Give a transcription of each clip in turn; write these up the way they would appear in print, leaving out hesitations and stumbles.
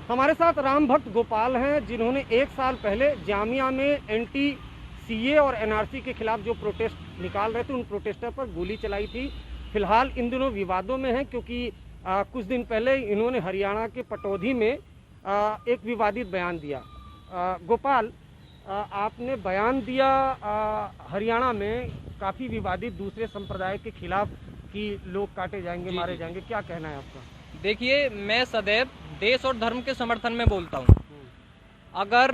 हमारे साथ राम भक्त गोपाल हैं, जिन्होंने 1 साल पहले जामिया में एंटी सीए और एनआरसी के खिलाफ जो प्रोटेस्ट निकाल रहे थे, उन प्रोटेस्टर पर गोली चलाई थी। फिलहाल इन दिनों विवादों में है, क्योंकि कुछ दिन पहले इन्होंने हरियाणा के पटौदी में एक विवादित बयान दिया। गोपाल, आपने बयान दिया हरियाणा में काफ़ी विवादित, दूसरे संप्रदाय के खिलाफ कि लोग काटे जाएंगे, मारे जाएंगे, क्या कहना है आपका? देखिए, मैं सदैव देश और धर्म के समर्थन में बोलता हूँ। अगर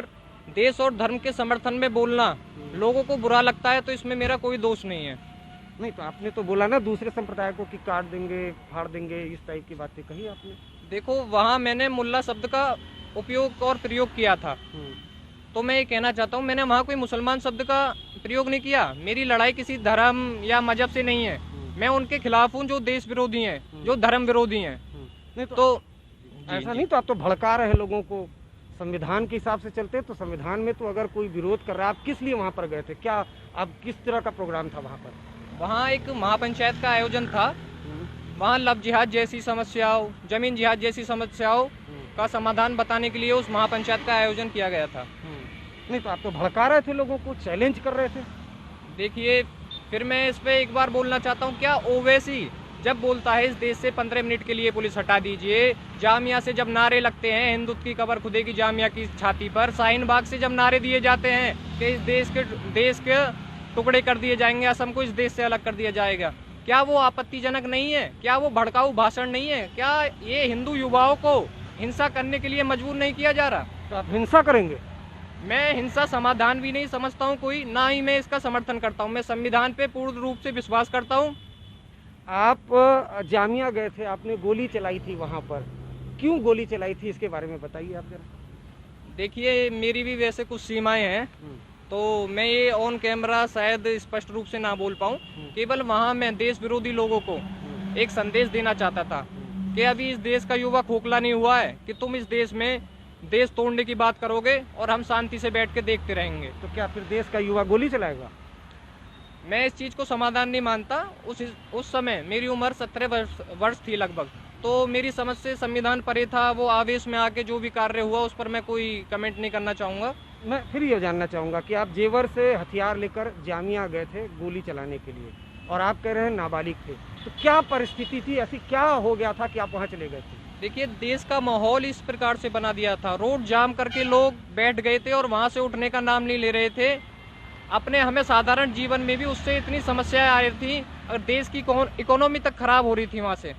देश और धर्म के समर्थन में बोलना लोगों को बुरा लगता है तो इसमें मेरा कोई दोष नहीं है। नहीं, तो आपने तो बोला ना दूसरे संप्रदाय को कि काट देंगे, फाड़ देंगे, इस टाइप की बातें कही आपने। देखो, वहाँ मैंने मुल्ला शब्द का उपयोग और प्रयोग किया था, तो मैं ये कहना चाहता हूँ, मैंने वहाँ कोई मुसलमान शब्द का प्रयोग नहीं किया। मेरी लड़ाई किसी धर्म या मजहब से नहीं है। मैं उनके खिलाफ हूँ जो देश विरोधी हैं, जो धर्म विरोधी हैं। नहीं तो ऐसा नहीं, तो आप तो भड़का रहे हैं लोगों को। संविधान के हिसाब से चलते तो संविधान में तो अगर कोई विरोध कर रहा है, आप किस लिए वहाँ पर गए थे? क्या आप किस तरह का प्रोग्राम था वहाँ पर? वहाँ एक महापंचायत का आयोजन था। वहाँ लव जिहाद जैसी समस्याओं, जमीन जिहाद जैसी समस्याओं का समाधान बताने के लिए उस महापंचायत का आयोजन किया गया था। नहीं, तो आप तो भड़का रहे थे लोगों को, चैलेंज कर रहे थे। देखिए, फिर मैं इस पे एक बार बोलना चाहता हूँ, क्या ओवैसी जब बोलता है इस देश से 15 मिनट के लिए पुलिस हटा दीजिए, जामिया से जब नारे लगते हैं हिंदुत्व की कबर खुदेगी जामिया की छाती पर, शाहीन बाग से जब नारे दिए जाते हैं कि इस देश के टुकड़े कर दिए जाएंगे, असम को इस देश से अलग कर दिया जाएगा, क्या वो आपत्तिजनक नहीं है? क्या वो भड़काऊ भाषण नहीं है? क्या ये हिंदू युवाओं को हिंसा करने के लिए मजबूर नहीं किया जा रहा? तो आप हिंसा करेंगे? मैं हिंसा समाधान भी नहीं समझता हूँ कोई, ना ही मैं इसका समर्थन करता हूँ। मैं संविधान पे पूर्ण रूप से विश्वास करता हूँ। आप जामिया गए थे, आपने गोली चलाई थी वहाँ पर, क्यों गोली चलाई थी, इसके बारे में बताइए आप जरा। देखिए, मेरी भी वैसे कुछ सीमाएं हैं, तो मैं ये ऑन कैमरा शायद स्पष्ट रूप से ना बोल पाऊँ। केवल वहाँ मैं देश विरोधी लोगों को एक संदेश देना चाहता था कि अभी इस देश का युवा खोखला नहीं हुआ है कि तुम इस देश में देश तोड़ने की बात करोगे और हम शांति से बैठ के देखते रहेंगे। तो क्या फिर देश का युवा गोली चलाएगा? मैं इस चीज़ को समाधान नहीं मानता। उस समय मेरी उम्र 17 वर्ष थी लगभग, तो मेरी समझ से संविधान परे था। वो आवेश में आके जो भी कार्य हुआ उस पर मैं कोई कमेंट नहीं करना चाहूँगा। मैं फिर ये जानना चाहूँगा कि आप जेवर से हथियार लेकर जामिया गए थे गोली चलाने के लिए, और आप कह रहे हैं नाबालिग थे, तो क्या परिस्थिति थी, ऐसी क्या हो गया था कि आप वहाँ चले गए थे? देखिए, देश का माहौल इस प्रकार से बना दिया था, रोड जाम करके लोग बैठ गए थे और वहाँ से उठने का नाम नहीं ले रहे थे। अपने हमें साधारण जीवन में भी उससे इतनी समस्याएं आ रही थी, और देश की इकोनॉमी तक खराब हो रही थी वहाँ से।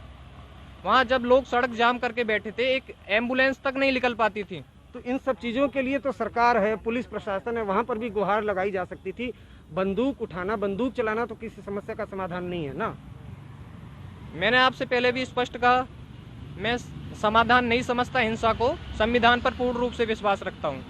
वहाँ जब लोग सड़क जाम करके बैठे थे, एक एम्बुलेंस तक नहीं निकल पाती थी। तो इन सब चीज़ों के लिए तो सरकार है, पुलिस प्रशासन है, वहाँ पर भी गुहार लगाई जा सकती थी। बंदूक उठाना, बंदूक चलाना तो किसी समस्या का समाधान नहीं है ना। मैंने आपसे पहले भी स्पष्ट कहा, मैं समाधान नहीं समझता हिंसा को, संविधान पर पूर्ण रूप से विश्वास रखता हूँ।